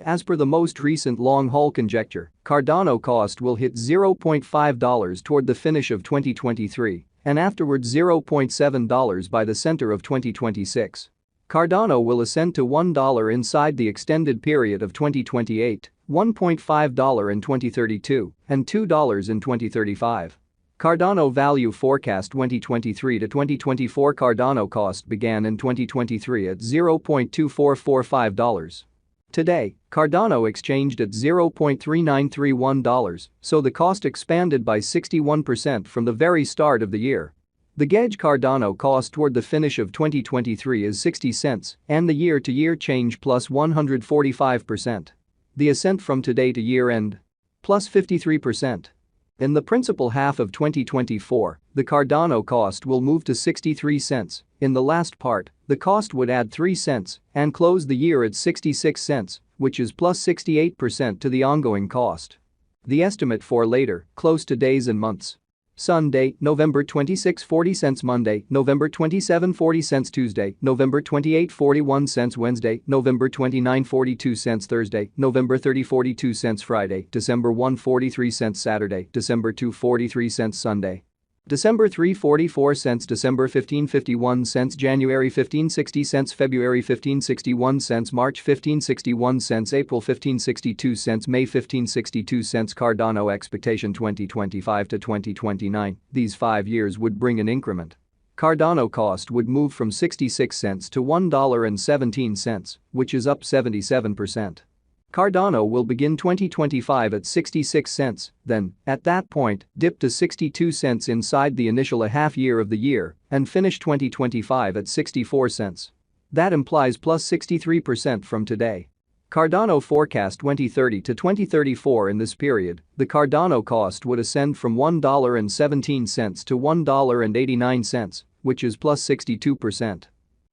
As per the most recent long-haul conjecture, Cardano cost will hit $0.5 toward the finish of 2023 and afterwards $0.7 by the center of 2026. Cardano will ascend to $1 inside the extended period of 2028, $1.5 in 2032, and $2 in 2035. Cardano Value Forecast 2023 to 2024. Cardano cost began in 2023 at $0.2445. Today, Cardano exchanged at $0.3931, so the cost expanded by 61% from the very start of the year. The gauge Cardano cost toward the finish of 2023 is 60 cents, and the year-to-year change plus 145%. The ascent from today to year-end? Plus 53%. In the principal half of 2024, the Cardano cost will move to 63 cents. In the last part, the cost would add 3 cents and close the year at 66 cents, which is plus 68% to the ongoing cost. The estimate for later, close to days and months. Sunday, November 26, 40 cents. Monday, November 27, 40 cents. Tuesday, November 28, 41 cents. Wednesday, November 29, 42 cents. Thursday, November 30, 42 cents. Friday, December 1, 43 cents. Saturday, December 2, 43 cents. Sunday, December 3, 44 cents. December 15, 51 cents. January 15, 60 cents. February 15, 61 cents. March 15, 61 cents. April 15, 62 cents. May 15, 62 cents. Cardano expectation 2025 to 2029. These 5 years would bring an increment. Cardano cost would move from 66 cents to $1.17, which is up 77%. Cardano will begin 2025 at 66 cents, then, at that point, dip to 62 cents inside the initial half year of the year and finish 2025 at 64 cents. That implies plus 63% from today. Cardano forecast 2030 to 2034. In this period, the Cardano cost would ascend from $1.17 to $1.89, which is plus 62%.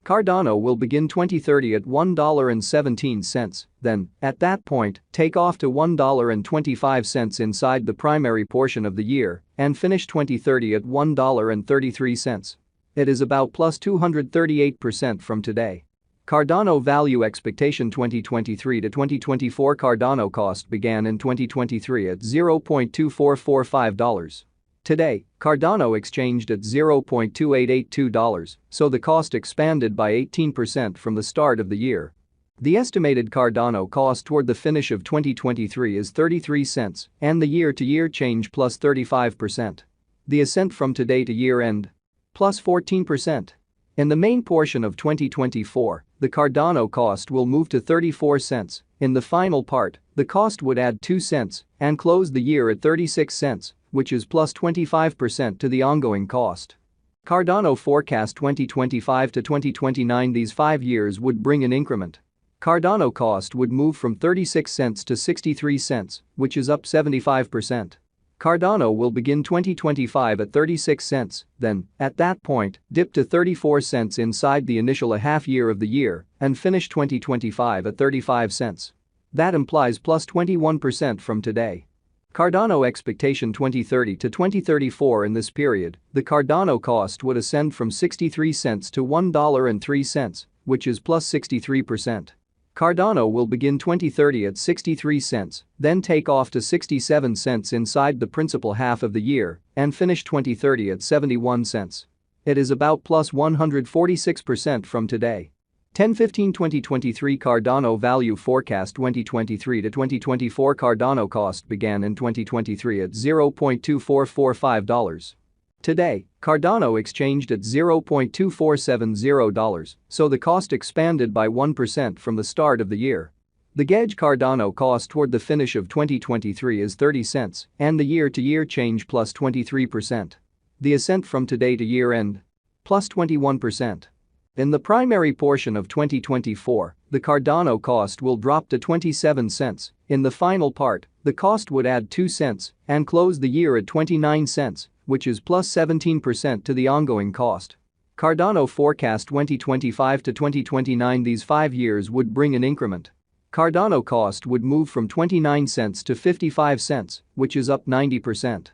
Cardano will begin 2030 at $1.17, then, at that point, take off to $1.25 inside the primary portion of the year and finish 2030 at $1.33. It is about plus 238% from today. Cardano value expectation 2023 to 2024. Cardano cost began in 2023 at $0.2445. Today, Cardano exchanged at $0.2882, so the cost expanded by 18% from the start of the year. The estimated Cardano cost toward the finish of 2023 is 33 cents, and the year-to-year change plus 35%. The ascent from today to year-end? Plus 14%. In the main portion of 2024, the Cardano cost will move to 34 cents. In the final part, the cost would add 2 cents and close the year at 36 cents, which is plus 25% to the ongoing cost. Cardano forecast 2025 to 2029. These 5 years would bring an increment. Cardano cost would move from 36 cents to 63 cents, which is up 75%. Cardano will begin 2025 at 36 cents, then, at that point, dip to 34 cents inside the initial half year of the year and finish 2025 at 35 cents. That implies plus 21% from today. Cardano expectation 2030 to 2034. In this period, the Cardano cost would ascend from 63 cents to $1.03, which is plus 63%. Cardano will begin 2030 at 63 cents, then take off to 67 cents inside the principal half of the year and finish 2030 at 71 cents. It is about plus 146% from today. 10-15-2023 Cardano value forecast 2023 to 2024. Cardano cost began in 2023 at $0.2445. Today, Cardano exchanged at $0.2470, so the cost expanded by 1% from the start of the year. The gauge Cardano cost toward the finish of 2023 is 30 cents, and the year-to-year change plus 23%. The ascent from today to year-end? Plus 21%. In the primary portion of 2024, the Cardano cost will drop to 27 cents. In the final part, the cost would add 2 cents and close the year at 29 cents, which is plus 17% to the ongoing cost. Cardano forecast 2025 to 2029. These 5 years would bring an increment. Cardano cost would move from 29 cents to 55 cents, which is up 90%.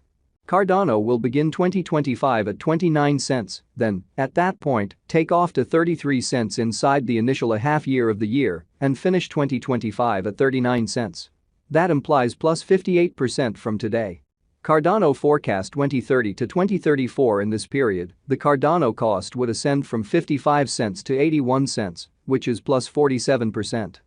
Cardano will begin 2025 at 29 cents, then, at that point, take off to 33 cents inside the initial half year of the year and finish 2025 at 39 cents. That implies plus 58% from today. Cardano forecast 2030 to 2034. In this period, the Cardano cost would ascend from 55 cents to 81 cents, which is plus 47%.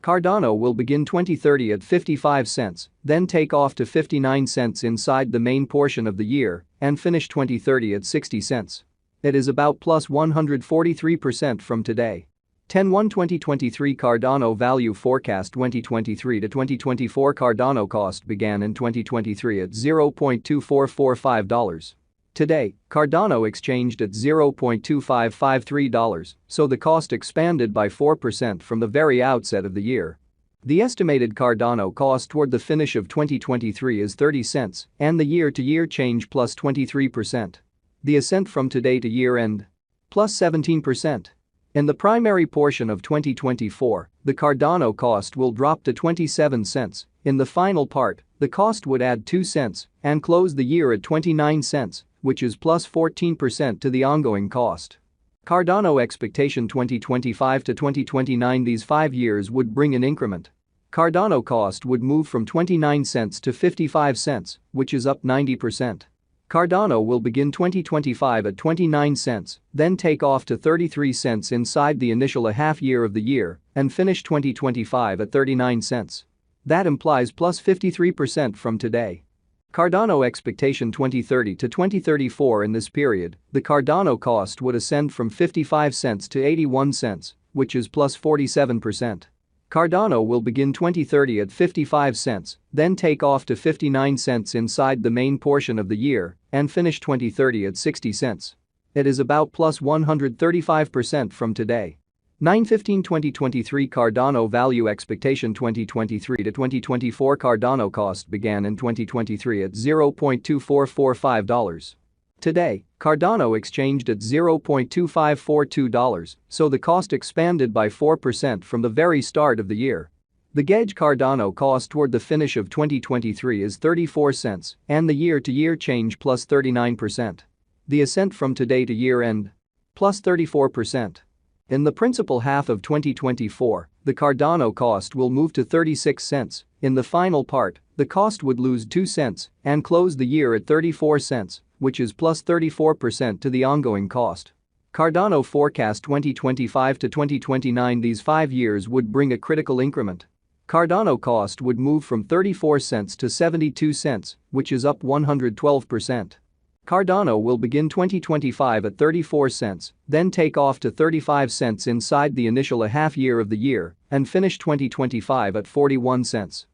Cardano will begin 2030 at 55 cents, then take off to 59 cents inside the main portion of the year and finish 2030 at 60 cents. It is about plus 143% from today. 10/1/2023 Cardano value forecast 2023 to 2024 Cardano cost began in 2023 at $0.2445. Today, Cardano exchanged at $0.2553, so the cost expanded by 4% from the very outset of the year. The estimated Cardano cost toward the finish of 2023 is 30 cents, and the year-to-year change plus 23%. The ascent from today to year-end? Plus 17%. In the primary portion of 2024, the Cardano cost will drop to 27 cents. In the final part, the cost would add 2 cents and close the year at 29 cents, which is plus 14% to the ongoing cost. Cardano expectation 2025 to 2029. These 5 years would bring an increment. Cardano cost would move from 29 cents to 55 cents, which is up 90%. Cardano will begin 2025 at 29 cents, then take off to 33 cents inside the initial half year of the year and finish 2025 at 39 cents. That implies plus 53% from today. Cardano expectation 2030 to 2034. In this period, the Cardano cost would ascend from 55 cents to 81 cents, which is plus 47%. Cardano will begin 2030 at 55 cents, then take off to 59 cents inside the main portion of the year and finish 2030 at 60 cents. It is about plus 135% from today. 9/15/2023 Cardano value expectation 2023 to 2024 Cardano cost began in 2023 at $0.2445. Today, Cardano exchanged at $0.2542, so the cost expanded by 4% from the very start of the year. The gauge Cardano cost toward the finish of 2023 is 34 cents, and the year-to-year change plus 39%. The ascent from today to year-end? Plus 34%. In the principal half of 2024, the Cardano cost will move to 36 cents. In the final part, the cost would lose 2 cents and close the year at 34 cents, which is plus 34% to the ongoing cost. Cardano forecast 2025 to 2029. These 5 years would bring a critical increment. Cardano cost would move from 34 cents to 72 cents, which is up 112%. Cardano will begin 2025 at 34 cents, then take off to 35 cents inside the initial half year of the year and finish 2025 at 41 cents.